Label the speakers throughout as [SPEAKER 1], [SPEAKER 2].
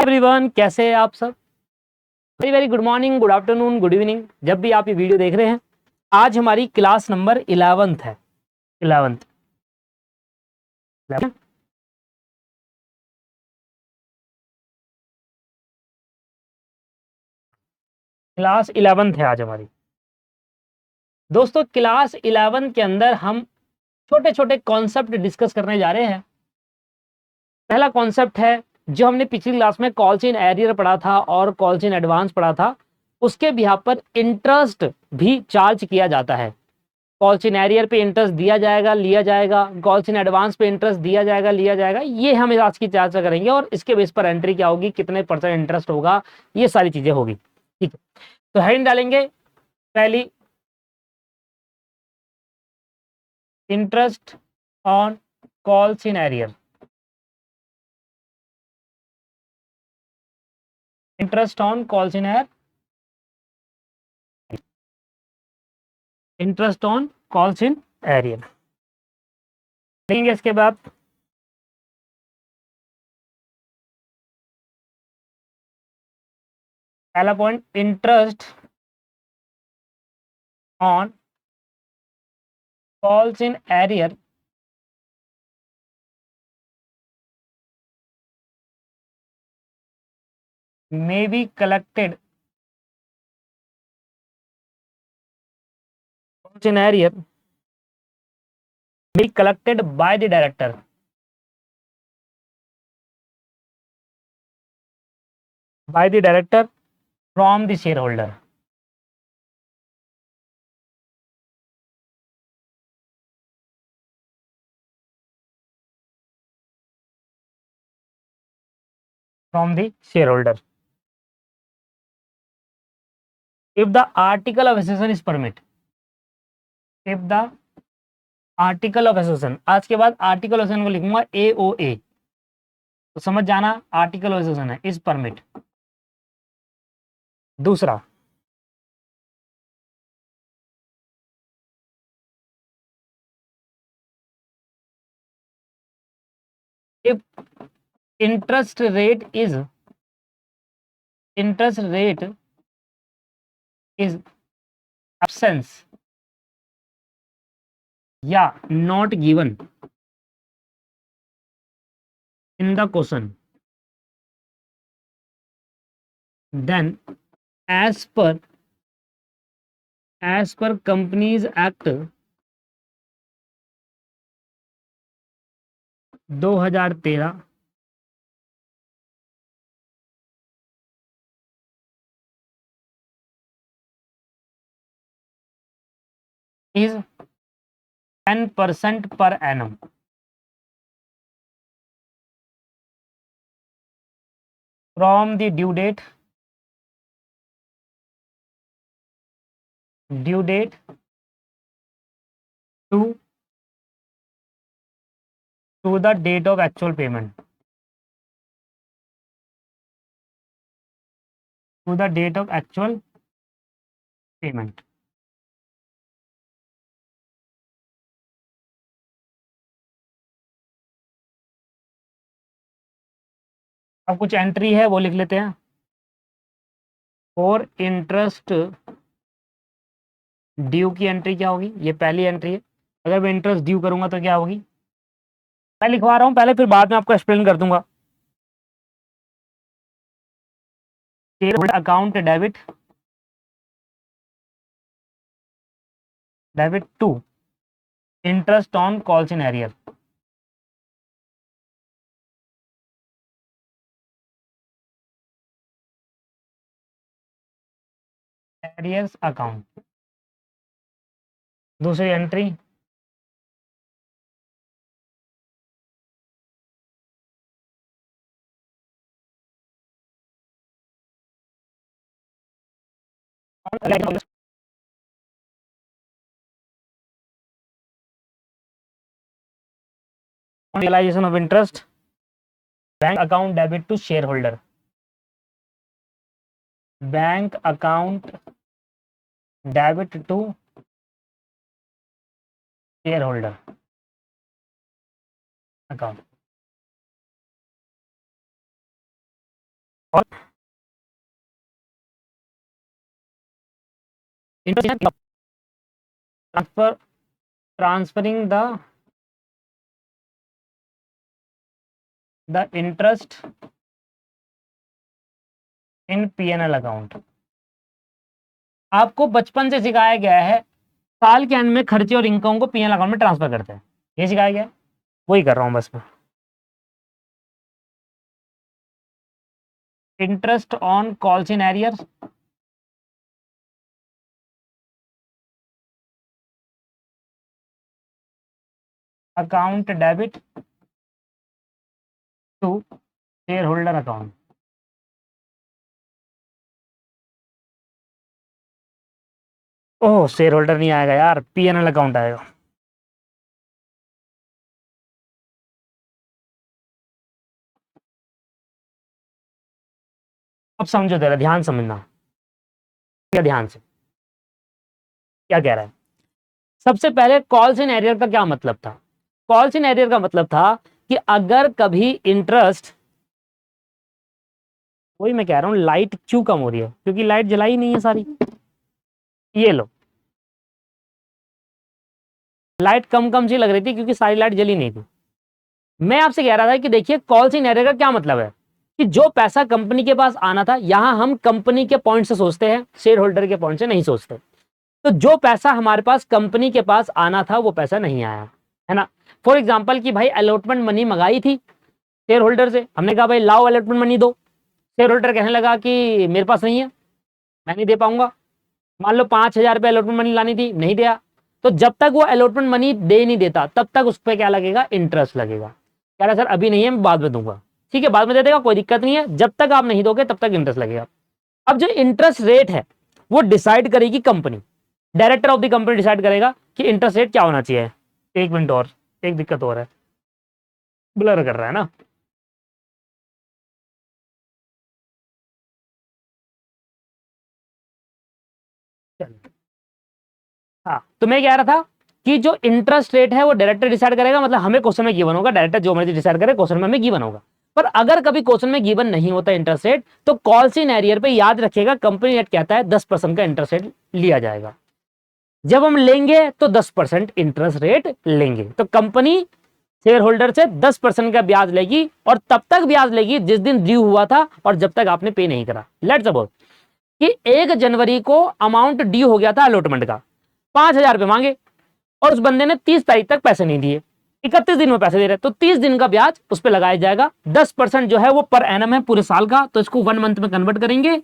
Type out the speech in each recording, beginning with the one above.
[SPEAKER 1] Everyone, कैसे हैं आप सब? Very very good morning, good afternoon, good evening, जब भी आप ये वीडियो देख रहे हैं। आज हमारी क्लास नंबर 11th है। 11th क्लास 11th है आज हमारी। दोस्तों, क्लास 11 के अंदर हम छोटे छोटे कॉन्सेप्ट डिस्कस करने जा रहे हैं। पहला कॉन्सेप्ट है जो हमने पिछली क्लास में कॉल्स इन एरियर पढ़ा था और कॉल्स इन एडवांस पढ़ा था। उसके बिहाफ पर इंटरेस्ट भी चार्ज किया जाता है। कॉल्स इन एरियर पे इंटरेस्ट दिया जाएगा, लिया जाएगा। कॉल्स इन एडवांस पे इंटरेस्ट दिया जाएगा, लिया जाएगा। ये हम आज की चर्चा करेंगे और इसके बेस पर एंट्री क्या होगी, कितने परसेंट इंटरेस्ट होगा, ये सारी चीजें होगी। ठीक है, तो हेडिंग डालेंगे पहली, interest on calls in arrear. Interest on calls in arrear, interest on calls in arrear लेंगे। इसके बाद पहला point, interest on calls in arrear may be collected in area be collected by the director from the shareholder. From the shareholder if the article of association is permit. if the article of association, आज के बाद article of association को लिखूंगा AOA, तो समझ जाना article of association है is permit. दूसरा, if interest rate is absence या not given in the question, then as per Companies Act 2013 is 10% per annum from the due date to the date of actual payment. To the date of actual payment. अब कुछ entry है वो लिख लेते हैं। For interest due की entry क्या होगी, ये पहली एंट्री है। अगर मैं इंटरेस्ट ड्यू करूंगा तो क्या होगी, मैं लिखवा रहा हूं पहले, फिर बाद में आपको एक्सप्लेन कर दूंगा। Account debit to interest on calls in arrear. Arrears account. दूसरी entry, realisation of interest, bank account debit to share holder. Bank account debit to share holder account. और transferring the interest in PNL account. आपको बचपन से सिखाया गया है साल के एंड में खर्चे और इनकम को पीएनएल अकाउंट में ट्रांसफर करते हैं, ये सिखाया गया है, वही कर रहा हूं बस मैं। Interest on calls in arrear, account debit to share holder account. Oh, share holder नहीं आएगा यार, पीएनएल अकाउंट आएगा। अब समझो जरा, ध्यान समझना, क्या ध्यान से क्या कह रहा है। सबसे पहले कॉल्स इन एरियर का क्या मतलब था? कॉल्स इन एरियर का मतलब था कि अगर कभी इंटरेस्ट, वही मैं कह रहा हूं, लाइट क्यों कम हो रही है, क्योंकि लाइट जलाई नहीं है सारी। ये लो, लाइट कम कम सी लग रही थी क्योंकि सारी लाइट जली नहीं थी। मैं आपसे कह रहा था कि देखिए कॉल्स इन एरियर का क्या मतलब है कि जो पैसा कंपनी के पास आना था, यहां हम कंपनी के पॉइंट से सोचते हैं, शेयर होल्डर के पॉइंट से नहीं सोचते। तो जो पैसा हमारे पास कंपनी के पास आना था वो पैसा नहीं आया, है ना। फॉर एग्जाम्पल कि भाई अलॉटमेंट मनी मंगाई थी शेयर होल्डर से, हमने कहा भाई लाओ अलॉटमेंट मनी दो। शेयर होल्डर कहने लगा कि मेरे पास नहीं है, मैं नहीं दे पाऊंगा। मान लो 5,000 रुपये अलॉटमेंट मनी लानी थी, नहीं दिया। तो जब तक वो अलॉटमेंट मनी दे नहीं देता तब तक उस पर क्या लगेगा, इंटरेस्ट लगेगा। कह रहा सर अभी नहीं है, मैं बाद में दूंगा। ठीक है, बाद में दे देगा, कोई दिक्कत नहीं है, जब तक आप नहीं दोगे तब तक इंटरेस्ट लगेगा। अब जो इंटरेस्ट रेट है वो डिसाइड करेगी company, director of the company decide करेगा कि इंटरेस्ट रेट क्या होना चाहिए। एक मिनट और, एक दिक्कत और है, ब्लर कर रहा है ना। चलिए, हाँ, तो मैं कह रहा था कि जो इंटरेस्ट रेट है वो डायरेक्टर डिसाइड करेगा, मतलब हमें क्वेश्चन में गिवन होगा, डायरेक्टर जो मर्जी डिसाइड करे, क्वेश्चन में हमें गिवन होगा। पर अगर कभी क्वेश्चन में गिवन नहीं होता इंटरेस्ट रेट, तो कॉल्स इन एरियर पे याद रखिएगा कंपनी रेट कहता है 10% का इंटरेस्ट रेट लिया जाएगा। जब हम लेंगे तो 10% इंटरेस्ट रेट लेंगे, तो कंपनी शेयर होल्डर से 10% का ब्याज लेगी, और तब तक ब्याज लेगी जिस दिन ड्यू हुआ था और जब तक आपने पे नहीं करा। लेट्स सपोज कि 1 जनवरी को अमाउंट ड्यू हो गया था अलॉटमेंट का, 5,000 रुपये मांगे, और उस बंदे ने 30 तारीख तक पैसे नहीं दिए, 31 दिन में पैसे दे रहे, तो 30 दिन का ब्याज उस पर लगाया जाएगा। 10% जो है वो पर एनम है पूरे साल का, तो इसको 1 मंथ में कन्वर्ट करेंगे,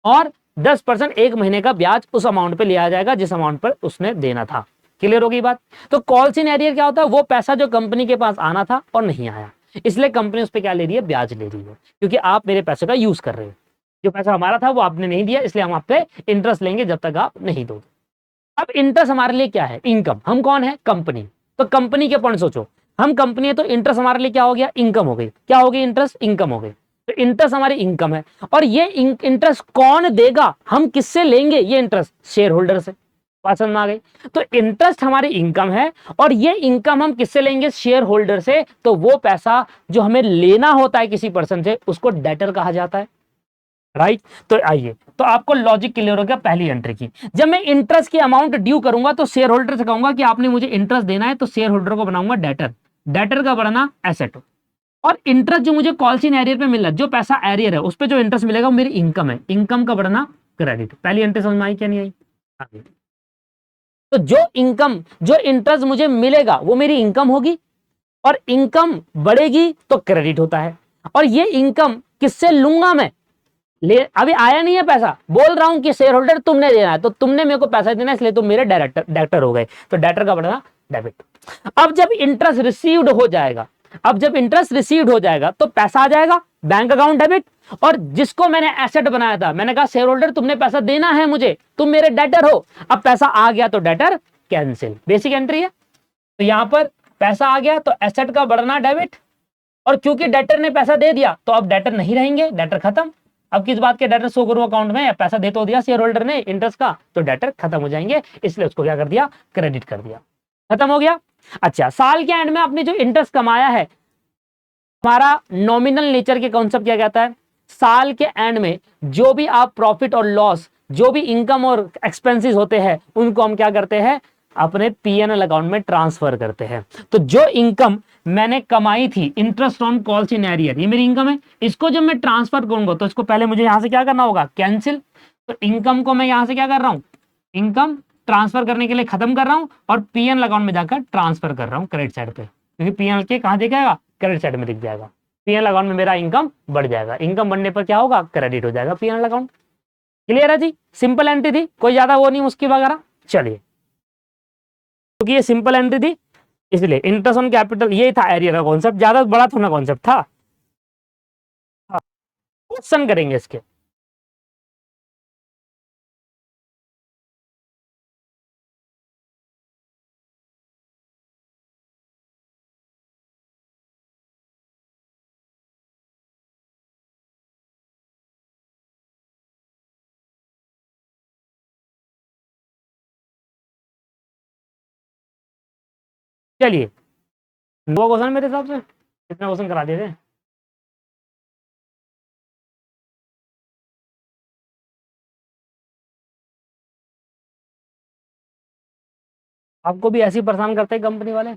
[SPEAKER 1] और 10% एक महीने का ब्याज उस अमाउंट पे लिया जाएगा जिस अमाउंट पर उसने देना था। क्लियर होगी बात? तो कॉल्स इन एरियर क्या होता है, वो पैसा जो कंपनी के पास आना था और नहीं आया, इसलिए कंपनी उस पर क्या ले रही है, ब्याज ले रही है, क्योंकि आप मेरे पैसे का यूज कर रहे हो। जो पैसा हमारा था वो आपने नहीं दिया, इसलिए हम आप पे इंटरेस्ट लेंगे जब तक आप नहीं दोगे। अब इंटरेस्ट हमारे लिए क्या है, इनकम। हम कौन है, कंपनी। तो कंपनी के पॉइंट सोचो, हम कंपनी है तो इंटरेस्ट हमारे लिए क्या हो गया, इनकम हो गई। क्या हो गई, इंटरेस्ट, इनकम हो गई। तो इंटरेस्ट हमारी इनकम है, और ये इंटरेस्ट कौन देगा, हम किससे लेंगे ये इंटरेस्ट, शेयर होल्डर से। पसंद आ गई? तो इंटरेस्ट हमारी इनकम है, और ये इनकम हम किससे लेंगे, शेयर होल्डर से। तो वो पैसा जो हमें लेना होता है किसी पर्सन से, उसको डेटर कहा जाता है, राइट। तो आइए, तो आपको लॉजिक क्लियर हो गया पहली एंट्री की। जब मैं इंटरेस्ट की अमाउंट ड्यू करूंगा तो शेयर होल्डर से कहूंगा कि आपने मुझे इंटरेस्ट देना है, तो शेयर होल्डर को बनाऊंगा डेटर, डेटर का बढ़ना एसेट, और इंटरेस्ट जो मुझे कॉल्स इन एरियर पे मिल रहा है, जो पैसा एरियर है उस पर जो इंटरेस्ट मिलेगा वो मेरी इनकम है, इनकम का बढ़ना क्रेडिट। पहली एंट्री समझ में आई क्या नहीं आई? आगे। तो जो इनकम, जो इंटरेस्ट मुझे मिलेगा वो मेरी इनकम होगी, और इनकम बढ़ेगी तो क्रेडिट होता है। और ये इनकम किससे लूंगा मैं, ले अभी आया नहीं है पैसा, बोल रहा हूं कि शेयर होल्डर तुमने देना है, तो तुमने मेरे को पैसा देना है, इसलिए तुम मेरे डायरेक्टर हो गए, तो डायरेक्टर का बढ़ना डेबिट। अब जब इंटरेस्ट रिसीव्ड हो जाएगा, अब जब इंटरेस्ट रिसीव्ड हो जाएगा तो पैसा आ जाएगा बैंक अकाउंट डेबिट, और जिसको मैंने एसेट बनाया था, मैंने कहा शेयर होल्डर तुमने पैसा देना है मुझे, तुम मेरे डेटर हो, अब पैसा आ गया तो डेटर कैंसिल, बेसिक एंट्री है। तो यहां पर पैसा आ गया तो एसेट का बढ़ना डेबिट, और क्योंकि डेटर ने पैसा दे दिया तो अब डेटर नहीं रहेंगे, डेटर खत्म। अब किस बात के डेटर शो करूं अकाउंट में, पैसा दे तो दिया शेयर होल्डर ने इंटरेस्ट का, तो डेटर खत्म हो जाएंगे, इसलिए उसको क्या कर दिया, क्रेडिट कर दिया, खत्म हो गया। अच्छा, साल के एंड में आपने जो इंटरेस्ट कमाया है, हमारा नॉमिनल नेचर के कॉन्सेप्ट क्या कहता है, साल के एंड में जो भी आप प्रॉफिट और लॉस, जो भी इनकम और एक्सपेंसेस होते हैं, उनको हम क्या करते हैं, अपने पीएनएल अकाउंट में ट्रांसफर करते हैं। तो जो इनकम मैंने कमाई थी, interest on calls in arrear, ये मेरी इनकम है, इसको जब मैं ट्रांसफर करूंगा तो इसको पहले मुझे यहां से क्या करना होगा, कैंसिल। तो इनकम को मैं यहां से क्या कर रहा हूं, इनकम ट्रांसफर करने के लिए खत्म कर रहा हूं और पीएनएल अकाउंट में जाकर ट्रांसफर कर रहा हूं क्रेडिट साइड पे, क्योंकि पीएनएल के कहां दिख जाएगा, क्रेडिट साइड में दिख जाएगा। पीएनएल अकाउंट में मेरा इनकम बढ़ जाएगा, इनकम बढ़ने पर क्या होगा, क्रेडिट हो जाएगा पीएनएल अकाउंट। क्लियर है जी, सिंपल एंट्री थी, कोई ज्यादा वो नहीं मुश्किल वगैरह। चलिए, क्योंकि ये सिंपल एंट्री थी इसलिए इंटरेस्ट ऑन कैपिटल ये था एरियर का कॉन्सेप्ट, ज्यादा बड़ा थोड़ा कॉन्सेप्ट था। क्वेश्चन करेंगे इसके। चलिए, दो क्वेश्चन मेरे हिसाब से, कितना क्वेश्चन करा दिए थे। आपको भी ऐसे ही परेशान करते हैं कंपनी वाले।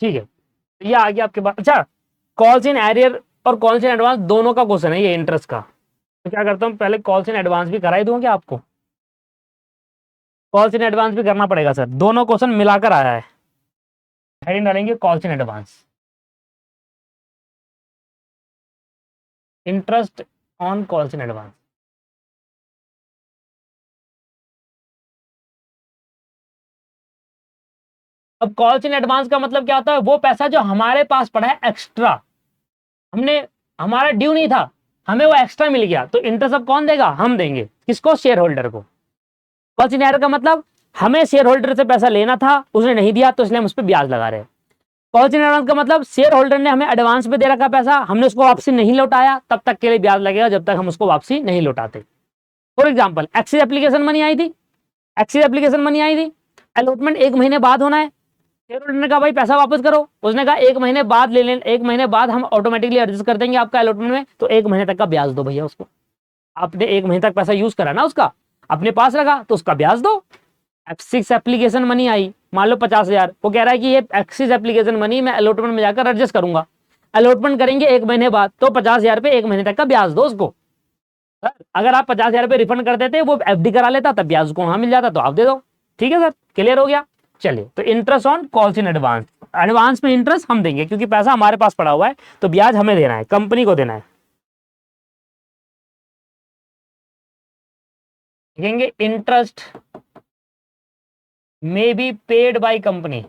[SPEAKER 1] ठीक है, ये आ गया आपके पास। अच्छा, कॉल्स इन एरियर और कॉल्स इन एडवांस दोनों का क्वेश्चन है ये इंटरेस्ट का। तो क्या करता हूँ, पहले कॉल्स इन एडवांस भी करा ही दूंगा क्या आपको, कॉल्स इन एडवांस भी करना पड़ेगा सर, दोनों क्वेश्चन मिलाकर आया है। हेडिंग डालेंगे calls in advance, interest on calls in advance. अब कॉल्स इन एडवांस का मतलब क्या होता है, वो पैसा जो हमारे पास पड़ा है एक्स्ट्रा, हमने, हमारा ड्यू नहीं था, हमें वो एक्स्ट्रा मिल गया, तो इंटरेस्ट अब कौन देगा, हम देंगे। किसको, शेयर होल्डर को। कॉल्स इन एरर का मतलब हमें शेयर होल्डर से पैसा लेना था, उसने नहीं दिया, तो इसलिए हम उस पर ब्याज लगा रहे हैं। कॉल्स इन एडवांस का मतलब शेयर होल्डर ने हमें एडवांस में दे रखा पैसा, हमने उसको वापसी नहीं लौटाया, तब तक के लिए ब्याज लगेगा जब तक हम उसको वापसी नहीं लौटाते। For example, excess application money आई थी, एक्सिस एप्लीकेशन मनी आई थी, अलॉटमेंट 1 महीने बाद होना है, शेयर होल्डर ने कहा भाई पैसा वापस करो, उसने कहा 1 महीने बाद ले लें, 1 महीने बाद हम ऑटोमेटिकली एडजस्ट कर देंगे आपका अलॉटमेंट में, तो 1 महीने तक का ब्याज दो भैया उसको। आपने 1 महीने तक पैसा यूज करा ना उसका, अपने पास रखा, तो उसका ब्याज दो। एक्सिस एप्लीकेशन मनी आई, मान लो 50,000, वो कह रहा है कि ये एक्सिस एप्लीकेशन मनी मैं अलॉटमेंट में जाकर एडजस्ट करूंगा, अलॉटमेंट करेंगे 1 महीने बाद, तो 50,000 पे 1 महीने तक का ब्याज दो उसको। अगर आप 50,000 पे रिफंड कर देते, वो एफडी करा लेता, तब ब्याज को वहां मिल जाता, तो आप दे दो। ठीक है सर, क्लियर हो गया। चलिए, तो interest on calls in advance, advance में इंटरेस्ट हम देंगे क्योंकि पैसा हमारे पास पड़ा हुआ है, तो ब्याज हमें देना है, कंपनी को देना है। लिखेंगे interest may be paid by company,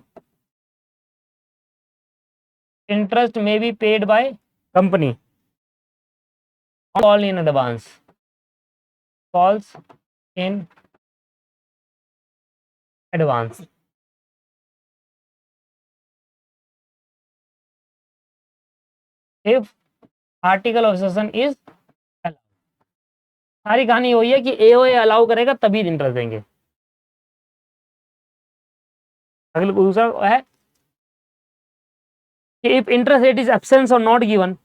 [SPEAKER 1] interest may be paid by company call in advance, calls in advance. If article of association is, सारी कहानी वही है कि एओए अलाउ करेगा तभी इंटरेस्ट देंगे। अगला दूसरा है कि if interest rate is absence और not given,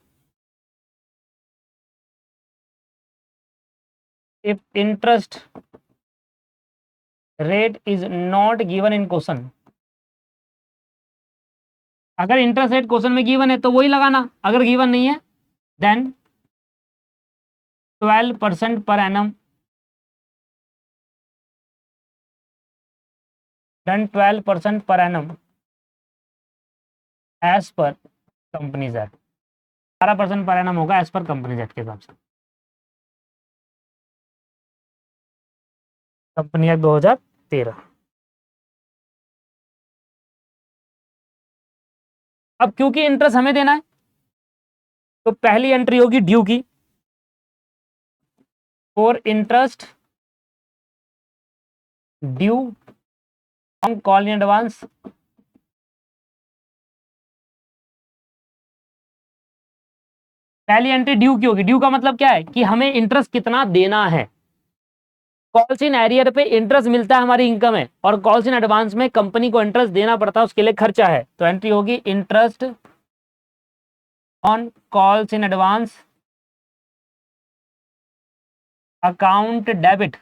[SPEAKER 1] if interest rate is not given in question, अगर इंटरेस्ट रेट क्वेश्चन में गिवन है तो वही लगाना, अगर गिवन नहीं है then 12% per annum, then 12% per annum as per companies act, 12% per annum होगा एज पर कंपनीज एक्ट के हिसाब से, कंपनी एक्ट 2013। अब क्योंकि इंटरेस्ट हमें देना है, तो पहली एंट्री होगी ड्यू की, for interest due on call in advance, पहली एंट्री ड्यू की होगी। ड्यू का मतलब क्या है कि हमें इंटरेस्ट कितना देना है, कॉल्स इन एरियर पे इंटरेस्ट मिलता है, हमारी इनकम है, और कॉल्स इन एडवांस में कंपनी को इंटरेस्ट देना पड़ता है, उसके लिए खर्चा है। तो एंट्री होगी interest on calls in advance account debit.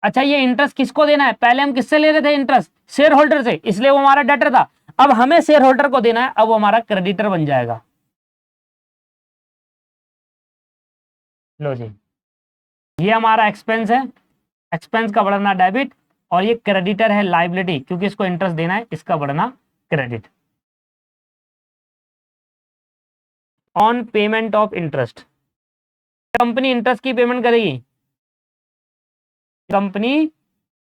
[SPEAKER 1] अच्छा, ये इंटरेस्ट किसको देना है? पहले हम किससे ले रहे थे इंटरेस्ट? शेयर होल्डर से, इसलिए वो हमारा डेटर था। अब हमें शेयर होल्डर को देना है, अब वो हमारा क्रेडिटर बन जाएगा। लो जी, ये हमारा एक्सपेंस है, एक्सपेंस का बढ़ना डेबिट, और ये क्रेडिटर है लाइबिलिटी, क्योंकि इसको इंटरेस्ट देना है, इसका बढ़ना credit. On payment of interest, company interest की पेमेंट करेगी, कंपनी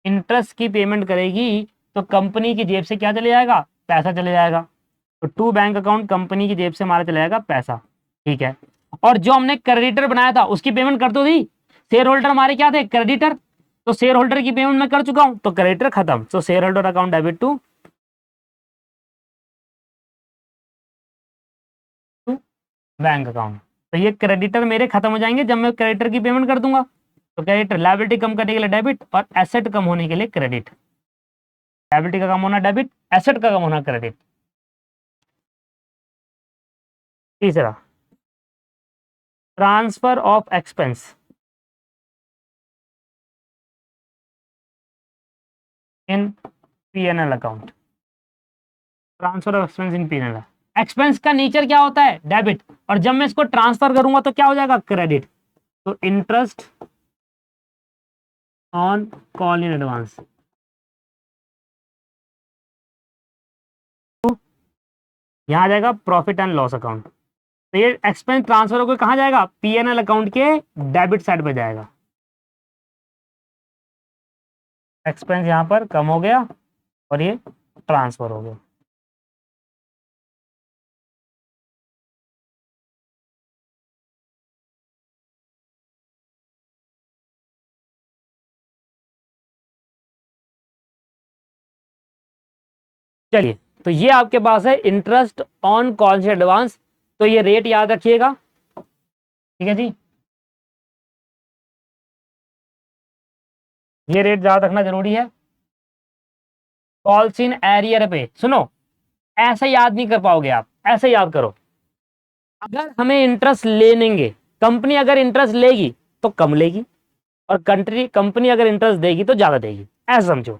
[SPEAKER 1] इंटरेस्ट की पेमेंट करेगी, तो कंपनी की जेब से क्या चले जाएगा? पैसा चले जाएगा। तो टू बैंक अकाउंट, कंपनी की जेब से हमारा चले जाएगा पैसा, ठीक है। और जो हमने क्रेडिटर बनाया था उसकी पेमेंट कर दो दी, शेयर होल्डर हमारे क्या थे? क्रेडिटर, तो शेयर होल्डर की पेमेंट मैं कर चुका हूं, तो क्रेडिटर खत्म। तो share holder account debit to bank account. तो ये क्रेडिटर मेरे खत्म हो जाएंगे जब मैं क्रेडिटर की पेमेंट कर दूंगा। तो क्रेडिटर, लायबिलिटी कम करने के लिए डेबिट, और एसेट कम होने के लिए क्रेडिट। लायबिलिटी का कम होना डेबिट, एसेट का कम होना क्रेडिट। तीसरा, transfer of expense in PNL account. Transfer of expense in PNL, expense का नेचर क्या होता है? डेबिट, और जब मैं इसको ट्रांसफर करूंगा तो क्या हो जाएगा? क्रेडिट। तो interest on call in advance, यहां आ जाएगा प्रॉफिट एंड लॉस अकाउंट। तो ये एक्सपेंस ट्रांसफर होकर कहां जाएगा? पीएनएल अकाउंट के डेबिट साइड पे जाएगा। एक्सपेंस यहां पर कम हो गया और ये ट्रांसफर हो गया। चलिए, तो ये आपके पास है इंटरेस्ट ऑन कॉल से एडवांस। तो ये रेट याद रखिएगा, ठीक है जी, ये रेट याद रखना जरूरी है। कॉल्स इन एरियर पे सुनो, ऐसे याद नहीं कर पाओगे आप, ऐसे याद करो। अगर हमें इंटरेस्ट लेंगे, कंपनी अगर इंटरेस्ट लेगी तो कम लेगी, और कंपनी अगर इंटरेस्ट देगी तो ज्यादा देगी, ऐसा समझो।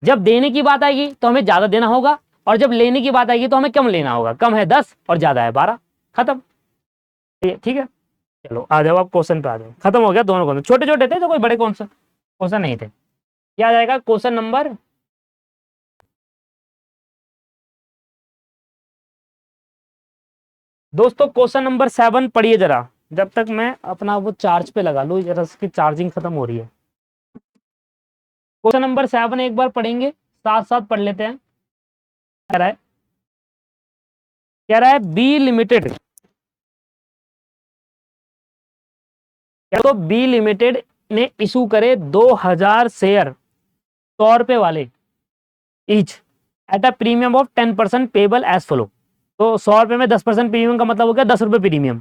[SPEAKER 1] जब देने की बात आएगी तो हमें ज्यादा देना होगा, और जब लेने की बात आएगी तो हमें कम लेना होगा। कम है 10 और ज्यादा है 12, खत्म। ठीक है, चलो आ जाओ, आप क्वेश्चन पे आ जाओ। खत्म हो गया दोनों क्वेश्चन, छोटे छोटे थे तो कोई बड़े क्वेश्चन नहीं थे। क्या आ जाएगा? क्वेश्चन नंबर, दोस्तों क्वेश्चन नंबर 7 पढ़िए जरा, जब तक मैं अपना वो चार्ज पे लगा लूँ, जरा उसकी चार्जिंग खत्म हो रही है। क्वेश्चन नंबर 7 एक बार पढ़ेंगे, साथ साथ पढ़ लेते हैं। कह रहा है बी लिमिटेड, तो बी लिमिटेड ने इशू करे 2000 शेयर 100 रुपए वाले each at a premium of 10% payable as follow. तो 100 रुपए में 10% प्रीमियम का मतलब हो गया 10 रुपए प्रीमियम,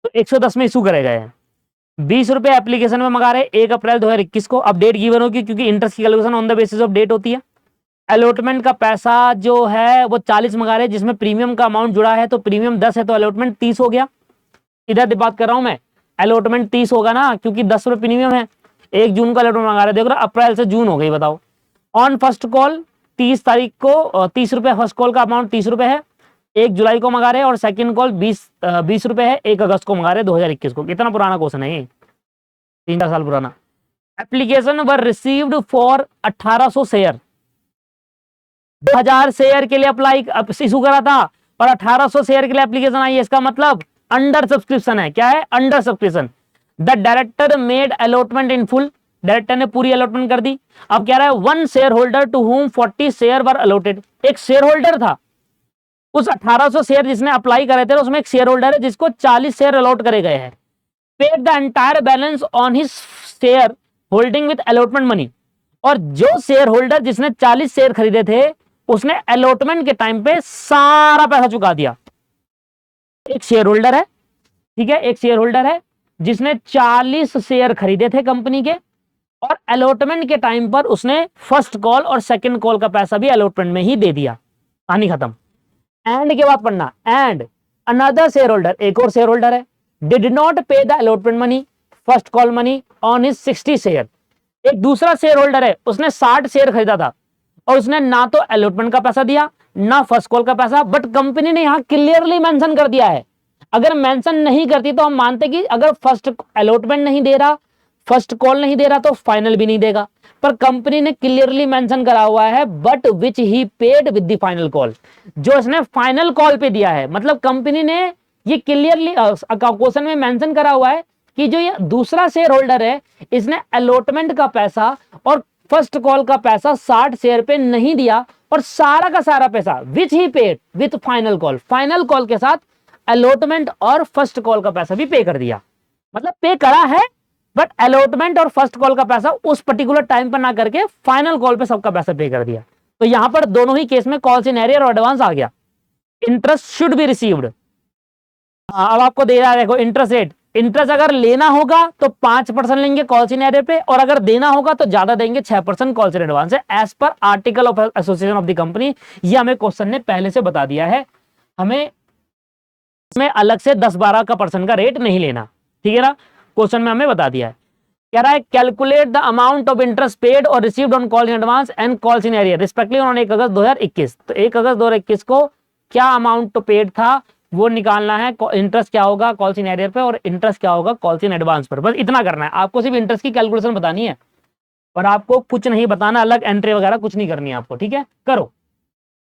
[SPEAKER 1] तो 110 में इशू करे गए हैं। 20 रुपए एप्लीकेशन में मंगा रहे 1 अप्रैल 2021 को। अब डेट गिवन होगी क्योंकि इंटरेस्ट की calculation on the basis of date होती है। अलॉटमेंट का पैसा जो है वो 40 मंगा रहे, जिसमें प्रीमियम का अमाउंट जुड़ा है, तो प्रीमियम 10 है तो अलॉटमेंट 30 हो गया। इधर बात कर रहा हूं मैं, अलॉटमेंट 30 होगा ना, क्योंकि 10 रुपए प्रीमियम है। 1 जून का अलॉटमेंट मंगा रहे, देख रहे अप्रैल से जून हो गई, बताओ। ऑन फर्स्ट कॉल 30 तारीख को 30 रुपए, फर्स्ट कॉल का अमाउंट 30 रुपए है। 1 जुलाई को मंगा रहे, और सेकंड कॉल 20 रुपए है, 1 अगस्त को मंगा रहे 2021 को। कितना पुराना क्वेश्चन है ये, 3-4 साल पुराना। Application were received for 1800 share, 2000 share के लिए अप्लाई इशू करा था, और 1800 शेयर के लिए एप्लीकेशन आई है। इसका मतलब अंडर सब्सक्रिप्शन है। क्या है? Under subscription. The director made allotment in full, director ने पूरी अलॉटमेंट कर दी। अब कह रहा है 1 share holder to whom 40 share were allotted, एक शेयर होल्डर था, उस 1800 शेयर जिसने अप्लाई करे थे उसमें एक शेयर होल्डर है जिसको 40 शेयर अलॉट करे गए हैं। Paid the entire balance on his share holding with allotment money, और जो शेयर होल्डर जिसने 40 शेयर खरीदे थे उसने अलॉटमेंट के टाइम पे सारा पैसा चुका दिया। एक शेयर होल्डर है, ठीक है, एक शेयर होल्डर है जिसने 40 शेयर खरीदे थे कंपनी के, और अलॉटमेंट के टाइम पर उसने फर्स्ट कॉल और सेकंड कॉल का पैसा भी अलॉटमेंट में ही दे दिया, कहानी खत्म। एंड के बाद पढ़ना, एंड अनदर शेयर होल्डर, एक और शेयर होल्डर है, डिड नॉट पे the allotment money first call money on his 60 share. एक दूसरा शेयर होल्डर है, उसने 60 शेयर खरीदा था और उसने ना तो अलॉटमेंट का पैसा दिया ना फर्स्ट कॉल का पैसा, बट कंपनी ने यहां क्लियरली मेंशन कर दिया है। अगर मेंशन नहीं करती तो हम मानते कि अगर फर्स्ट अलॉटमेंट नहीं दे रहा, फर्स्ट कॉल नहीं दे रहा, तो फाइनल भी नहीं देगा। पर कंपनी ने क्लियरली मेंशन करा हुआ है, but which he paid with the final call, जो इसने फाइनल कॉल पे दिया है। मतलब कंपनी ने ये क्लियरली क्वेश्चन में मेंशन करा हुआ है कि जो ये दूसरा शेयर होल्डर है, इसने अलॉटमेंट का पैसा और फर्स्ट कॉल का पैसा 60 शेयर पे नहीं दिया, और सारा का सारा पैसा which he paid with final call, final call के साथ अलॉटमेंट और फर्स्ट कॉल का पैसा भी पे कर दिया। मतलब पे करा है, बट अलॉटमेंट और फर्स्ट कॉल का पैसा उस पर्टिकुलर टाइम पर ना करके फाइनल कॉल पे सबका पैसा पे कर दिया। तो यहां पर दोनों ही केस में कॉल सिनेरियो और एडवांस आ गया। Interest should be received. अब आपको दे रहा है, देखो इंटरेस्ट रेट, इंटरेस्ट अगर लेना होगा तो 5% लेंगे कॉल सिनेरियो पे, और अगर देना होगा तो ज्यादा देंगे, 6% कॉल सिनेरियो एडवांस है, as per article of association of the company. ये हमें क्वेश्चन ने पहले से बता दिया है, हमें इसमें अलग से 10-12 का परसेंट का रेट नहीं लेना, ठीक है ना। क्वेश्चन में हमें बता दिया है, कह रहा है calculate the amount of interest paid और received on call in advance and call in arrear respectively on 1 अगस्त 2021। तो 1 अगस्त 2021 को क्या अमाउंट तो पेड था वो निकालना है, इंटरेस्ट क्या होगा कॉल इन एरियर पे और इंटरेस्ट क्या होगा कॉल इन एडवांस पर। बस इतना करना है आपको, सिर्फ इंटरेस्ट की कैलकुलेशन बतानी है, और आपको कुछ नहीं बताना, अलग एंट्री वगैरह कुछ नहीं करनी है आपको, ठीक है। करो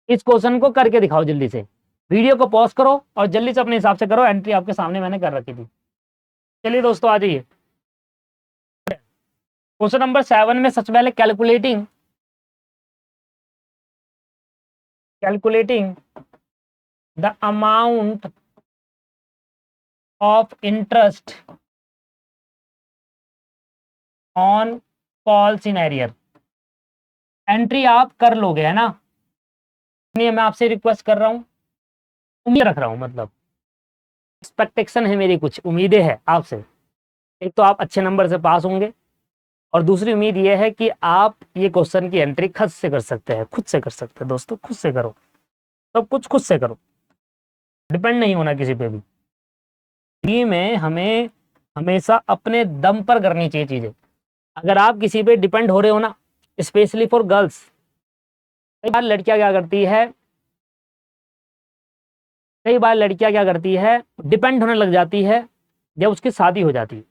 [SPEAKER 1] इस क्वेश्चन को करके दिखाओ जल्दी से, वीडियो को पॉज करो और जल्दी से अपने हिसाब से करो, एंट्री आपके सामने मैंने कर रखी थी। चलिए दोस्तों आ जाइए क्वेश्चन नंबर 7 में। सबसे पहले calculating the amount of interest on calls in arrear. Entry आप कर लोगे है ना, इसलिए मैं आपसे रिक्वेस्ट कर रहा हूं, उम्मीद रख रहा हूं, मतलब एक्सपेक्टेशन है मेरी, कुछ उम्मीदें हैं आपसे। एक तो आप अच्छे नंबर से पास होंगे, और दूसरी उम्मीद यह है कि आप ये क्वेश्चन की एंट्री खुद से कर सकते हैं, खुद से कर सकते हैं दोस्तों, खुद से करो, सब कुछ खुद से करो, डिपेंड नहीं होना किसी पे भी। ये में हमें हमेशा अपने दम पर करनी चाहिए चीजें। अगर आप किसी पे डिपेंड हो रहे हो ना, स्पेशली फॉर गर्ल्स, कई बार लड़कियां क्या करती है, डिपेंड होने लग जाती है जब उसकी शादी हो जाती है।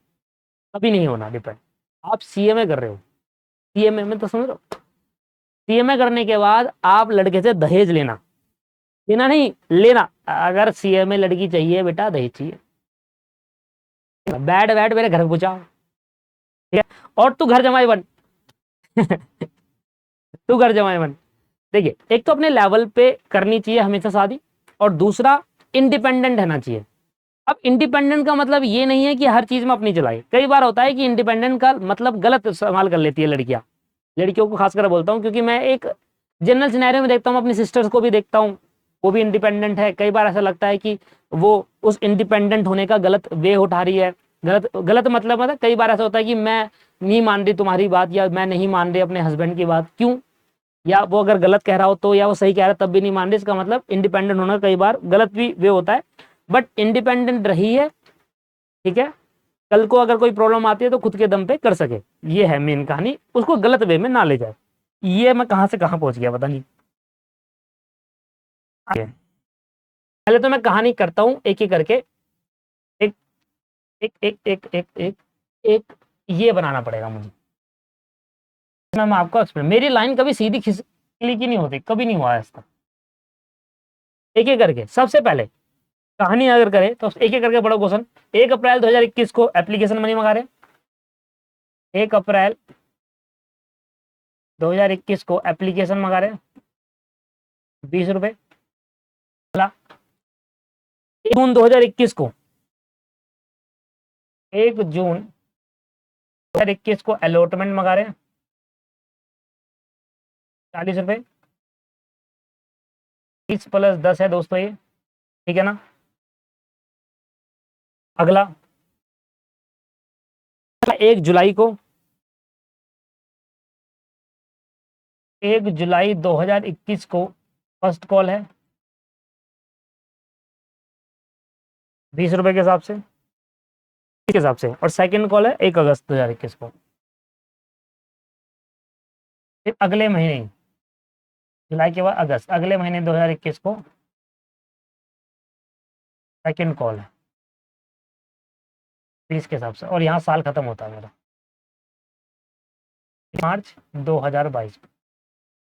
[SPEAKER 1] कभी नहीं होना डिपेंड। आप सीएमए कर रहे हो, सीएमए में तो समझ लो, सीएमए करने के बाद आप लड़के से दहेज लेना, लेना नहीं लेना, अगर सीएमए लड़की चाहिए बेटा दहेज चाहिए, बैठ बैठ मेरे घर पहुंचाओ, ठीक है। और तू घर जमाई बन तू घर जमाई बन। देखिए एक तो अपने लेवल पे करनी चाहिए हमेशा शादी, और दूसरा इंडिपेंडेंट रहना चाहिए। अब इंडिपेंडेंट का मतलब ये नहीं है कि हर चीज में अपनी चलाए, कई बार होता है कि इंडिपेंडेंट का मतलब गलत इस्तेमाल कर लेती है लड़कियां, लड़कियों को खासकर बोलता हूँ, क्योंकि मैं एक जनरल सिनेरियो में देखता हूँ, अपनी सिस्टर्स को भी देखता हूँ, वो भी इंडिपेंडेंट है। कई बार ऐसा लगता है कि वो उस इंडिपेंडेंट होने का गलत वे उठा रही है, गलत गलत मतलब कई बार ऐसा होता है कि मैं नहीं मान रही तुम्हारी बात, या मैं नहीं मान रही अपने हस्बैंड की बात, क्यों, या वो अगर गलत कह रहा हो तो, या वो सही कह रहा है तब भी नहीं मान रही, इसका मतलब इंडिपेंडेंट होना कई बार गलत भी वे होता है। बट इंडिपेंडेंट रही है, ठीक है, कल को अगर कोई प्रॉब्लम आती है तो खुद के दम पे कर सके, ये है मेन कहानी, उसको गलत वे में ना ले जाए। ये मैं कहां से कहां पहुंच गया पता नहीं। पहले तो मैं कहानी करता हूं एक एक करके, एक एक एक एक एक एक एक ये बनाना पड़ेगा मुझे, मैं आपको एक्सप्लेन, मेरी लाइन कभी सीधी खिसली की नहीं होती, कभी नहीं हुआ ऐसा। एक एक करके सबसे पहले कहानी अगर करें तो एक एक करके बड़ा क्वेश्चन। 1 अप्रैल 2021 को एप्लीकेशन मनी मंगा रहे, 1 अप्रैल 2021 को एप्लीकेशन मंगा रहे 20 रुपए। 1 जून 2021 को 1 जून 2021 को अलॉटमेंट मंगा रहे 40 रुपए, 20 + 10 है दोस्तों ये, ठीक है ना। अगला 1 जुलाई को 1 जुलाई 2021 को फर्स्ट कॉल है 20 रुपए के हिसाब से, के हिसाब से, और सेकंड कॉल है 1 अगस्त 2021 को। फिर अगले महीने, जुलाई के बाद अगस्त, अगले महीने 2021 को सेकंड कॉल है 20 के हिसाब से, और यहाँ साल खत्म होता है मेरा मार्च 2022।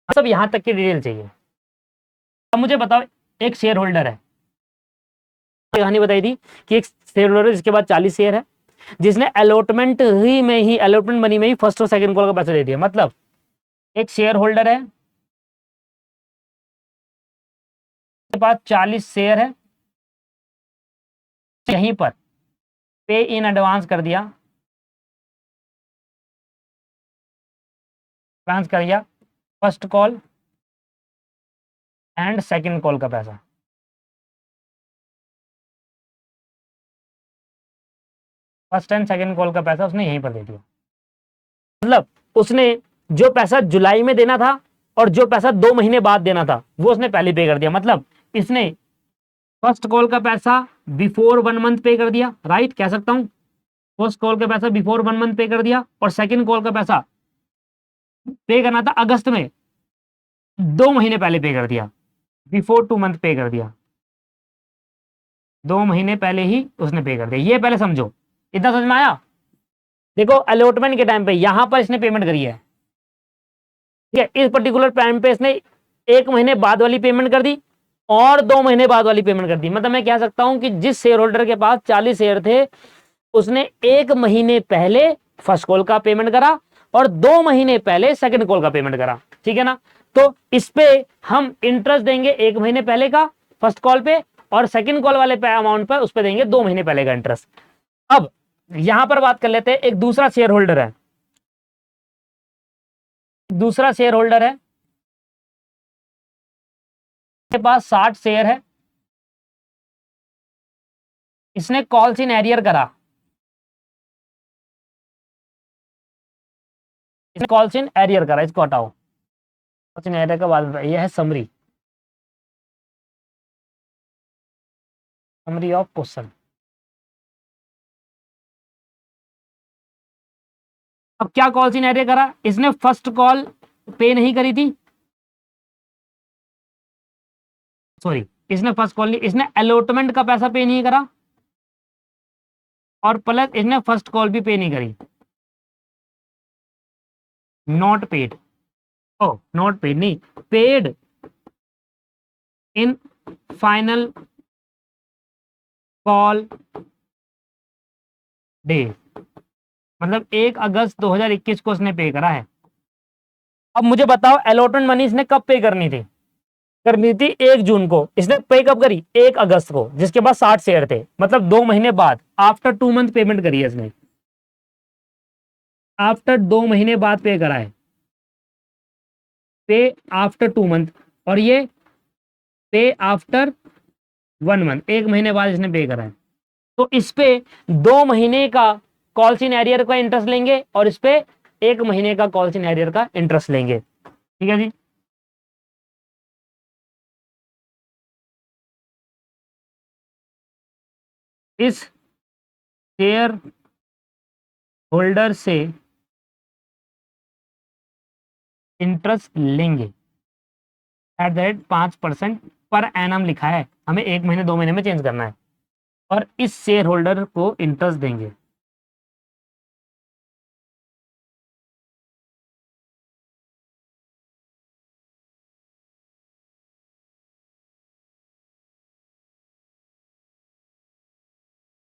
[SPEAKER 1] सब यहाँ तक की डिटेल चाहिए। अब मुझे बताओ, एक शेयर होल्डर है, कहानी बताई थी कि एक शेयर होल्डर जिसके बाद 40 शेयर है, जिसने अलॉटमेंट मनी में ही फर्स्ट और सेकंड कॉल का पैसा दे दिया। मतलब एक शेयर होल्डर है के पास 40 शेयर है, यहीं पर पे इन एडवांस कर दिया, first call and second call का पैसा। फर्स्ट एंड सेकंड कॉल का पैसा उसने यहीं पर दे दिया। मतलब उसने जो पैसा जुलाई में देना था और जो पैसा 2 महीने बाद देना था वो उसने पहले पे कर दिया। मतलब इसने फर्स्ट कॉल का पैसा बिफोर 1 मंथ पे कर दिया, राइट, कह सकता हूं फर्स्ट कॉल का पैसा बिफोर 1 मंथ पे कर दिया, और सेकंड कॉल का पैसा पे करना था अगस्त में, 2 महीने पहले पे कर दिया, बिफोर 2 मंथ पे कर दिया, 2 महीने पहले ही उसने पे कर दिया। ये पहले समझो, इतना समझ में आया। देखो अलॉटमेंट के टाइम पे यहां पर इसने पेमेंट करी है, ठीक है, इस पर्टिकुलर टाइम पे इसने 1 महीने बाद वाली पेमेंट कर दी और 2 महीने बाद वाली पेमेंट कर दी। मतलब मैं कह सकता हूं कि जिस शेयर होल्डर के पास 40 शेयर थे उसने 1 महीने पहले फर्स्ट कॉल का पेमेंट करा और 2 महीने पहले सेकंड कॉल का पेमेंट करा, ठीक है ना। तो इस पे हम इंटरेस्ट देंगे 1 महीने पहले का फर्स्ट कॉल पे, और सेकंड कॉल वाले अमाउंट पर उस पे देंगे 2 महीने पहले का इंटरेस्ट। अब यहां पर बात कर लेते हैं, एक दूसरा शेयर होल्डर है, दूसरा शेयर होल्डर है के पास 60 शेयर है, इसने कॉल्स इन एरियर करा, इसने कॉल्स इन एरियर करा, इसको हटाओ, कॉल्स इन एरियर का बाद यह है समरी ऑफ क्वेश्चन। अब क्या कॉल्स इन एरियर करा, इसने फर्स्ट कॉल पे नहीं करी थी, सॉरी इसने फर्स्ट कॉल नहीं, इसने अलॉटमेंट का पैसा पे नहीं करा, और प्लस इसने फर्स्ट कॉल भी पे नहीं करी, not paid, oh not paid नहीं, paid in final call day. मतलब 1 अगस्त 2021 को उसने पे करा है। अब मुझे बताओ अलॉटमेंट मनी इसने कब पे करनी थी, 1 जून को, इसने पे कब करी, 1 अगस्त को, जिसके पास 60 शेयर थे, मतलब 2 महीने बाद, आफ्टर 2 मंथ पेमेंट करी है इसने, आफ्टर 2 महीने बाद पे करा है, पे आफ्टर 2 मंथ, और ये पे आफ्टर 1 मंथ, 1 महीने बाद इसने पे करा है। तो इस पे 2 महीने का कॉल्स इन एरियर का इंटरेस्ट लेंगे और इस पे 1 महीने का कॉल्स इन एरियर का इंटरेस्ट लेंगे, ठीक है जी। इस शेयर होल्डर से इंटरेस्ट लेंगे at the rate 5% per annum लिखा है, हमें 1 महीने 2 महीने में चेंज करना है, और इस शेयर होल्डर को इंटरेस्ट देंगे।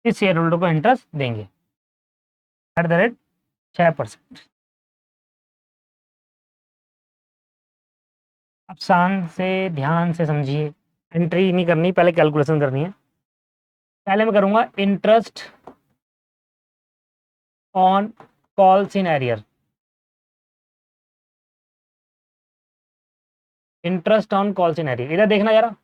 [SPEAKER 1] इस शेयर होल्डर को इंटरेस्ट देंगे एट द रेट 6%। अब शांत से ध्यान से समझिए, एंट्री नहीं करनी, पहले कैलकुलेशन करनी है। पहले मैं करूंगा interest on calls in arrear, interest on calls in arrear, इधर देखना जरा,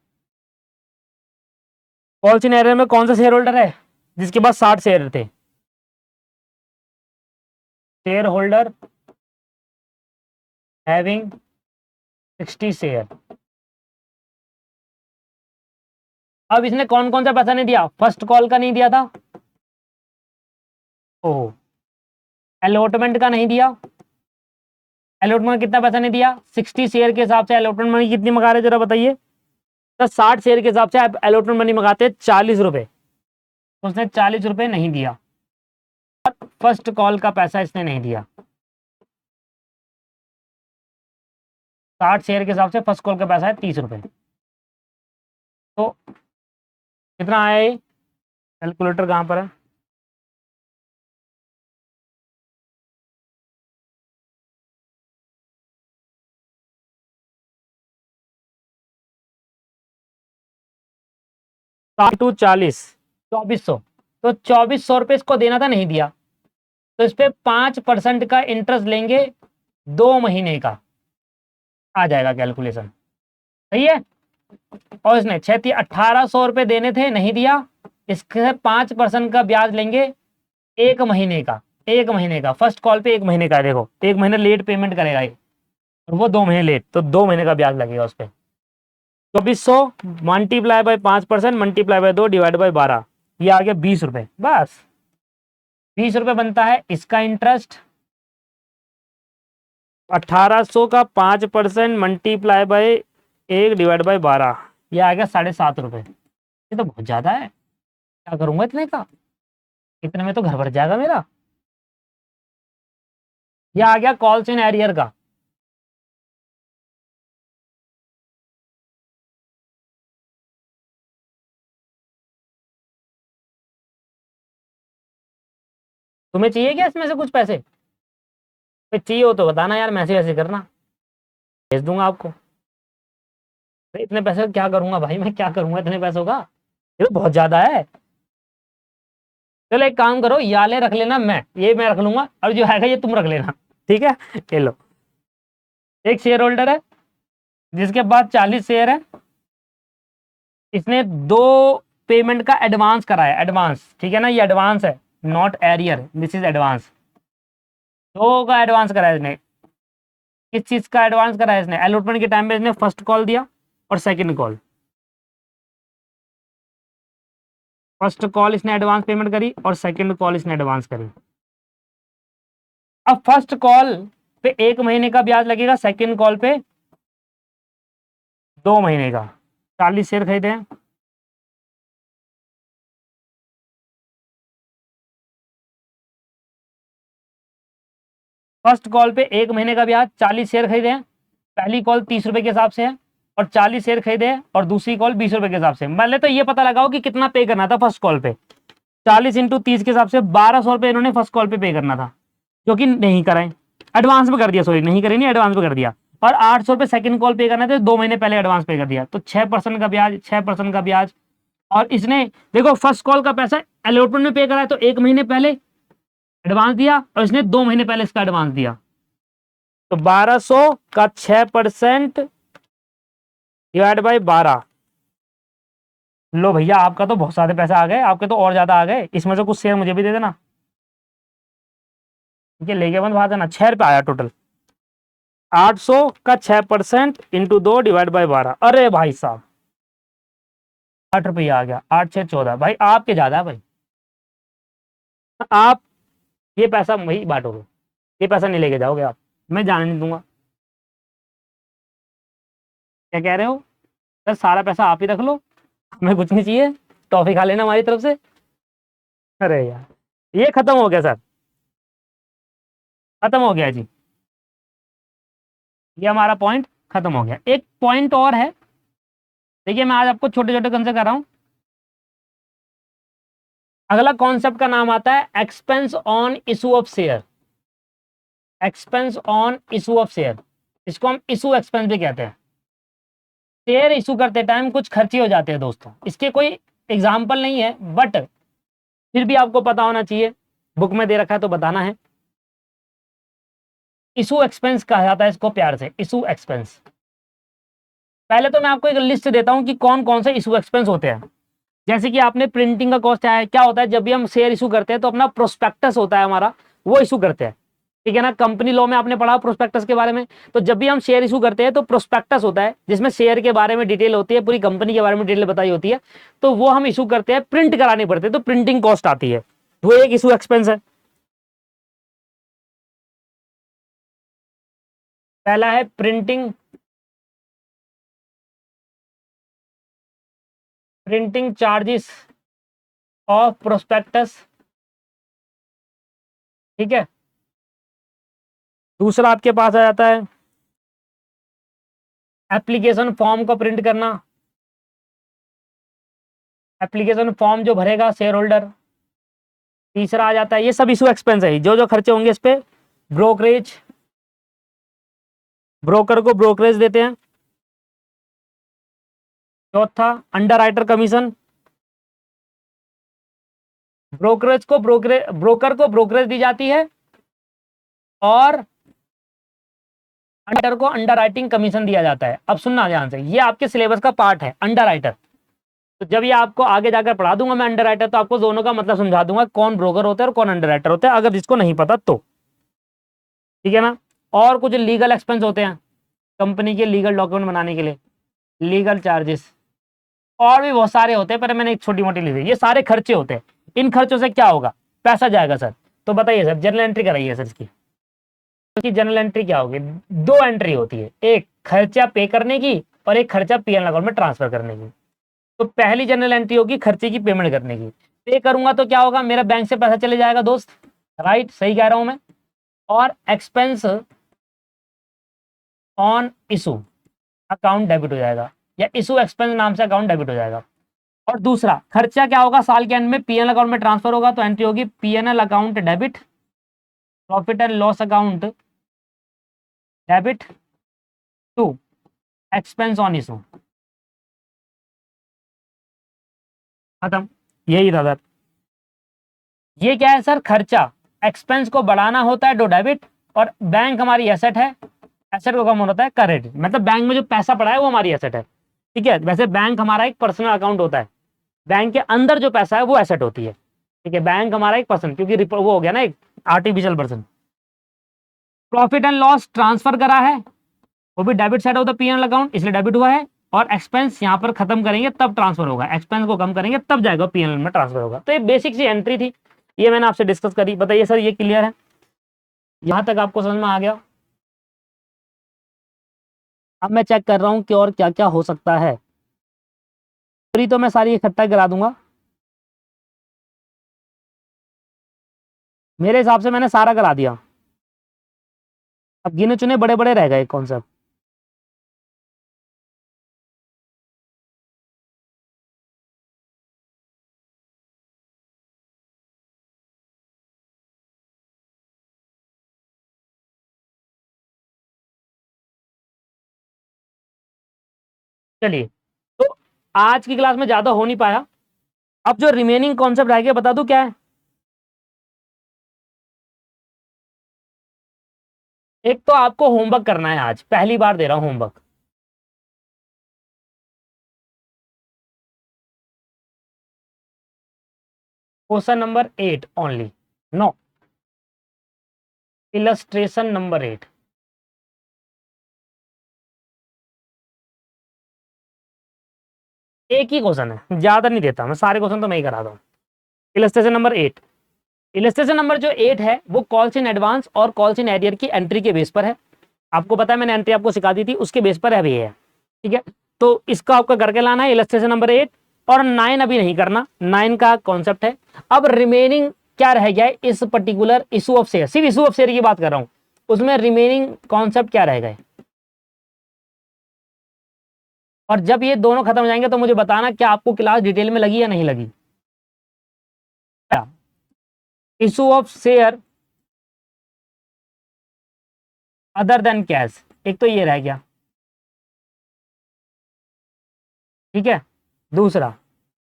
[SPEAKER 1] कॉल्स इन एरियर में कौन सा शेयर होल्डर है जिसके पास 60 शेयर थे, शेयर होल्डर हैविंग 60 शेयर। अब इसने कौन कौन सा पैसा नहीं दिया? फर्स्ट कॉल का नहीं दिया था, ओ अलॉटमेंट का नहीं दिया। अलॉटमेंट कितना पैसा नहीं दिया? 60 शेयर के हिसाब से अलॉटमेंट मनी कितनी मंगा रहे जरा बताइए। तो 60 शेयर के हिसाब से अलॉटमेंट मनी मंगाते हैं 40 रुपए, तो उसने 40 रुपए नहीं दिया। फर्स्ट कॉल का पैसा इसने नहीं दिया। 60 शेयर के हिसाब से फर्स्ट कॉल का पैसा है 30 रुपए। तो कितना आया ये? कैलकुलेटर कहाँ पर है? टू 40, 2400। तो 2400 रुपये इसको देना था, नहीं दिया, तो इस पे 5% का इंटरेस्ट लेंगे 2 महीने का, आ जाएगा कैलकुलेशन, सही है। और इसने 1800 रुपये देने थे, नहीं दिया, इसके 5% का ब्याज लेंगे 1 महीने का, 1 महीने का, फर्स्ट कॉल पे 1 महीने का, देखो 1 महीने लेट पेमेंट करेगा ये, और वो 2 महीने लेट, तो 2 महीने का ब्याज लगेगा उस पर। 2400 multiply by 5% multiply by 2 divide by 12, ये आ गया 20 रुपये, बस 20 रुपये बनता है इसका इंटरेस्ट। 1800 का 5% मल्टीप्लाई बाय 1 डिवाइड बाय 12, ये आ गया 7.5 रुपये। ये तो बहुत ज़्यादा है, क्या करूँगा इतने का? इतने में तो घर भर जाएगा मेरा। ये आ गया कॉल्स इन एरियर का। तुम्हें चाहिए क्या इसमें से कुछ पैसे? चाहिए हो तो बताना यार, मैसेज वैसे करना, भेज दूंगा आपको। इतने पैसे का क्या करूंगा भाई, मैं क्या करूंगा इतने पैसों का, ये तो बहुत ज्यादा है। चलो एक काम करो, याले रख लेना, ये मैं रख लूंगा, और जो आएगा ये तुम रख लेना, ठीक है। ये लो, एक शेयर होल्डर है जिसके पास 40 शेयर है, इसने 2 पेमेंट का एडवांस कराया, एडवांस, ठीक है ना, ये एडवांस है, not arrear, this is advance. 2 का एडवांस कराया इसने। किस चीज का एडवांस कराया इसने? अलॉटमेंट के टाइम में इसने फर्स्ट कॉल दिया और सेकंड कॉल। फर्स्ट कॉल इसने एडवांस पेमेंट करी और सेकंड कॉल इसने एडवांस करी। अब फर्स्ट कॉल पे 1 महीने का ब्याज लगेगा, सेकंड कॉल पे 2 महीने का। 40 शेयर खरीदे हैं, फर्स्ट कॉल पे 1 महीने का ब्याज, 40 शेयर खरीदे हैं, पहली कॉल 30 रुपए के हिसाब से है, और 40 शेयर खरीदे हैं, और दूसरी कॉल 20 रुपए के हिसाब से। पहले तो ये पता लगाओ कि कितना पे करना था फर्स्ट कॉल पे। 40 इंटू 30 के हिसाब से 1200 रुपये इन्होंने फर्स्ट कॉल पे करना था, जो कि नहीं कराए, एडवांस में कर दिया, सॉरी नहीं करे, नहीं एडवांस में कर दिया। और 800 रुपये सेकंड कॉल पे करना था, 2 महीने पहले एडवांस पे कर दिया, तो 6% का ब्याज, 6% का ब्याज। और इसने देखो फर्स्ट कॉल का पैसा अलॉटमेंट में पे करा है, तो 1 महीने पहले एडवांस दिया, और इसने 2 महीने पहले इसका एडवांस दिया, तो 1200 का 6% डिवाइड बाई 12। लो भैया, आपका तो बहुत सारे पैसे आ गए, आपके तो और ज्यादा आ गए, इसमें से कुछ शेयर मुझे भी दे देना, ठीक है, लेके बंद भाग देना। 6 रुपये आया टोटल। 800 का 6% इंटू 2 डिवाइड बाई 12, अरे भाई साहब 8 रुपये आ गया, 8 6 14, भाई आपके ज्यादा है भाई, आप ये पैसा वही बांटोगे, ये पैसा नहीं लेके जाओगे आप, मैं जाने नहीं दूंगा। क्या कह रहे हो सर? सारा पैसा आप ही रख लो, हमें कुछ नहीं चाहिए, टॉफी खा लेना हमारी तरफ से। अरे यार, ये खत्म हो गया सर, खत्म हो गया जी, ये हमारा पॉइंट खत्म हो गया। एक पॉइंट और है, देखिए मैं आज आपको छोटे छोटे कंसेप्ट कर रहा हूं। अगला कॉन्सेप्ट का नाम आता है expense on issue of share. Expense on issue of share, इसको हम इशू एक्सपेंस भी कहते हैं। शेयर इशू करते टाइम कुछ खर्चे हो जाते हैं दोस्तों, इसके कोई एग्जाम्पल नहीं है, बट फिर भी आपको पता होना चाहिए, बुक में दे रखा है तो बताना है। इशू एक्सपेंस कहा जाता है इसको प्यार से, इशू एक्सपेंस। पहले तो मैं आपको एक लिस्ट देता हूं कि कौन कौन से इशू एक्सपेंस होते हैं। जैसे कि आपने प्रिंटिंग का कॉस्ट है, क्या होता है जब भी हम शेयर इशू करते हैं तो अपना प्रोस्पेक्टस होता है हमारा, वो इशू करते हैं। ठीक है ना। कंपनी लॉ में आपने पढ़ा प्रोस्पेक्टस के बारे में। तो जब भी हम शेयर इशू करते हैं तो प्रोस्पेक्टस होता है जिसमें शेयर के बारे में डिटेल होती है, पूरी कंपनी के बारे में डिटेल बताई होती है, तो वो हम इशू करते हैं, प्रिंट करानी पड़ती है, तो प्रिंटिंग कॉस्ट आती है, वो एक इशू एक्सपेंस है। पहला है printing, printing charges of prospectus. ठीक है। दूसरा आपके पास आ जाता है एप्लीकेशन फॉर्म को प्रिंट करना, एप्लीकेशन फॉर्म जो भरेगा शेयर होल्डर। तीसरा आ जाता है, ये सब इशू एक्सपेंस है, जो जो खर्चे होंगे इस पे, ब्रोकरेज, ब्रोकर को ब्रोकरेज देते हैं। चौथा अंडर राइटर कमीशन, ब्रोकर को ब्रोकरेज दी जाती है और अंडर को अंडर राइटिंग कमीशन दिया जाता है। अब सुनना ध्यान से, ये आपके सिलेबस का पार्ट है अंडर राइटर। तो जब ये आपको आगे जाकर पढ़ा दूंगा मैं अंडर राइटर, तो आपको दोनों का मतलब समझा दूंगा, कौन ब्रोकर होता है और कौन अंडर राइटर होता है, अगर जिसको नहीं पता तो। ठीक है ना। और कुछ लीगल एक्सपेंस होते हैं कंपनी के लीगल डॉक्यूमेंट बनाने के लिए, लीगल चार्जेस, और भी बहुत सारे होते हैं, पर मैंने एक छोटी मोटी ली थी। ये सारे खर्चे होते हैं, इन खर्चों से क्या होगा, पैसा जाएगा सर। तो बताइए सर, जर्नल एंट्री कराइए सर इसकी। इसकी जर्नल एंट्री क्या होगी, दो एंट्री होती है, एक खर्चा पे करने की और एक खर्चा पीएनएल अकाउंट में ट्रांसफर करने की। तो पहली जनरल एंट्री होगी खर्चे की पेमेंट करने की। पे करूंगा तो क्या होगा, मेरा बैंक से पैसा चले जाएगा दोस्त, राइट, सही कह रहा हूं मैं। और expense on issue account debit हो जाएगा, या इशू एक्सपेंस नाम से अकाउंट डेबिट हो जाएगा। और दूसरा खर्चा क्या होगा, साल के एंड में पीएनएल अकाउंट में ट्रांसफर होगा, तो एंट्री होगी PNL account debit, profit and loss account debit to expense on issue. खत्म, यही था सर। ये क्या है सर, खर्चा, एक्सपेंस को बढ़ाना होता है, डो डेबिट, और बैंक हमारी एसेट है, एसेट को कम होता है क्रेडिट। मतलब बैंक में जो पैसा पड़ा है वो हमारी एसेट है। ठीक है। वैसे बैंक हमारा एक पर्सनल अकाउंट होता है, बैंक के अंदर जो पैसा है वो एसेट होती है। ठीक है। बैंक हमारा एक पर्सन, क्योंकि वो हो गया ना एक artificial person. Profit and loss transfer करा है, वो भी डेबिट साइड होता है पीएनएल अकाउंट, इसलिए डेबिट हुआ है। और एक्सपेंस यहाँ पर खत्म करेंगे तब ट्रांसफर होगा, एक्सपेंस को कम करेंगे तब जाएगा पीएनएल में ट्रांसफर होगा। तो ये बेसिक सी एंट्री थी, ये मैंने आपसे डिस्कस करी। बताइए सर, ये क्लियर है, यहां तक आपको समझ में आ गया। अब मैं चेक कर रहा हूं कि और क्या क्या हो सकता है। पूरी तो मैं सारी इकट्ठा करा दूंगा, मेरे हिसाब से मैंने सारा करा दिया। अब गिने चुने बड़े बड़े रह गए कॉन्सेप्ट। चलिए, तो आज की क्लास में ज्यादा हो नहीं पाया। अब जो रिमेनिंग कॉन्सेप्ट रह गया बता दूं क्या है। एक तो आपको होमवर्क करना है, आज पहली बार दे रहा हूं homework. Question number 8 only, no, illustration number 8। एक ही क्वेश्चन है, ज्यादा नहीं देता मैं, सारे क्वेश्चन तो मैं ही कराता हूँ। इलस्ट्रेशन नंबर 8, इलस्ट्रेशन नंबर जो 8 है वो कॉल्स इन एडवांस और कॉल्स इन एरियर की एंट्री के बेस पर है। आपको पता है मैंने एंट्री आपको सिखा दी थी, उसके बेस पर अभी है। ठीक है। तो इसका आपका करके लाना है इलस्ट्रेशन नंबर 8, और 9 अभी नहीं करना, 9 का कॉन्सेप्ट है। अब रिमेनिंग क्या रह गया है इस पर्टिकुलर इशू ऑफ शेयर, सिर्फ इशू ऑफ शेयर की बात कर रहा हूं, उसमें रिमेनिंग कॉन्सेप्ट क्या रह गए। और जब ये दोनों खत्म हो जाएंगे तो मुझे बताना क्या आपको क्लास डिटेल में लगी या नहीं लगी। Issue of share other than cash, एक तो ये रह गया। ठीक है। दूसरा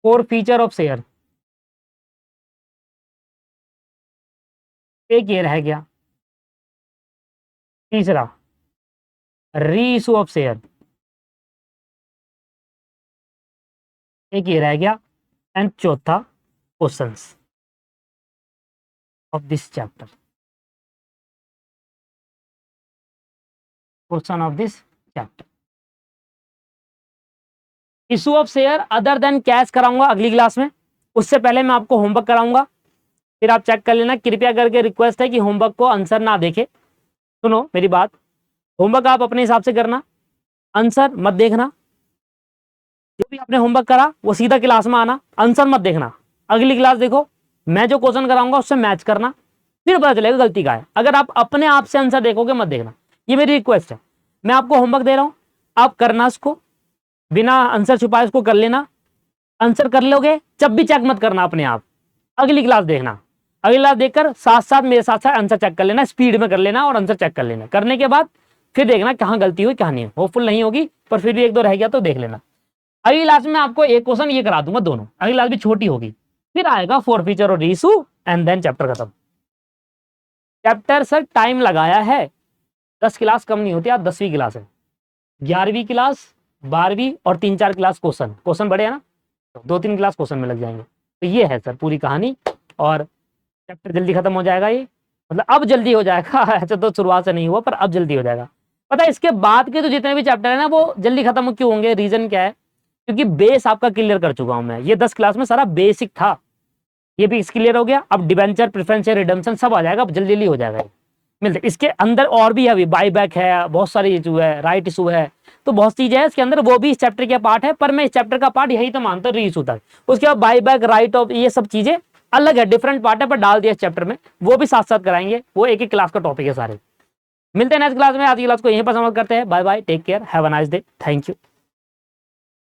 [SPEAKER 1] फोर फीचर ऑफ शेयर, एक ये रह गया। तीसरा री इशू ऑफ शेयर, एक ये रह गया। एंड चौथा questions of this chapter. Question of this chapter. Issue of share other than cash कराऊंगा अगली क्लास में, उससे पहले मैं आपको होमवर्क कराऊंगा, फिर आप चेक कर लेना। कृपया करके रिक्वेस्ट है कि होमवर्क को आंसर ना देखे, सुनो मेरी बात, होमवर्क आप अपने हिसाब से करना, आंसर मत देखना। जो भी आपने होमवर्क करा वो सीधा क्लास में आना, आंसर मत देखना। अगली क्लास देखो, मैं जो क्वेश्चन कराऊंगा उससे मैच करना, फिर पता चलेगा गलती का है। अगर आप अपने आप से आंसर देखोगे मत देखना, ये मेरी रिक्वेस्ट है। मैं आपको होमवर्क दे रहा हूं, आप करना इसको, बिना आंसर छुपाए इसको कर लेना। आंसर कर लोगे जब भी चेक मत करना अपने आप, अगली क्लास देखना। अगली क्लास देखकर साथ साथ मेरे साथ साथ आंसर चेक कर लेना, स्पीड में कर लेना और आंसर चेक कर लेना। करने के बाद फिर देखना कहाँ गलती हुई कहाँ नहीं। होपफुल नहीं होगी पर फिर भी एक दो रह गया तो देख लेना। अगली क्लास में आपको एक क्वेश्चन ये करा दूंगा दोनों, अगली क्लास भी छोटी होगी, फिर आएगा फोरफीचर और रीइशू एंड देन चैप्टर खत्म। चैप्टर सर टाइम लगाया है, 10 क्लास कम नहीं होती, आप 10वीं क्लास है, 11वीं क्लास 12वीं और 3-4 क्लास क्वेश्चन बड़े हैं ना, तो 2-3 क्लास क्वेश्चन में लग जाएंगे। तो ये है सर पूरी कहानी, और चैप्टर जल्दी खत्म हो जाएगा। ये मतलब अब जल्दी हो जाएगा ऐसा तो शुरुआत से नहीं हुआ पर अब जल्दी हो जाएगा। पता है इसके बाद के तो जितने भी चैप्टर है ना वो जल्दी खत्म क्यों होंगे, रीजन क्या है, क्योंकि बेस आपका क्लियर कर चुका हूं मैं। ये 10 क्लास में सारा बेसिक था, ये भी क्लियर हो गया। अब डिबेंचर, प्रेफरेंस, रिडम्पशन सब आ जाएगा, अब जल्दी जल्दी हो जाएगा। मिलते इसके अंदर और भी है, अभी बाईबैक है, बहुत सारी इशू है, राइट इशू है, तो बहुत चीजें है इसके अंदर, वो भी इस चैप्टर के पार्ट है। पर मैं इस चैप्टर का पार्ट यही तो मानता हूँ, री इशू तक। उसके बाद बाईबैक, राइट ऑफ, ये सब चीजें अलग है, डिफरेंट पार्ट है, पर डाल दिया इस चैप्टर में, वो भी साथ साथ कराएंगे। वो एक एक क्लास का टॉपिक है सारे। मिलते हैं नेक्स्ट क्लास में, आज की क्लास को यहीं पर समाप्त करते हैं। Bye bye, take care, have a nice day, thank you.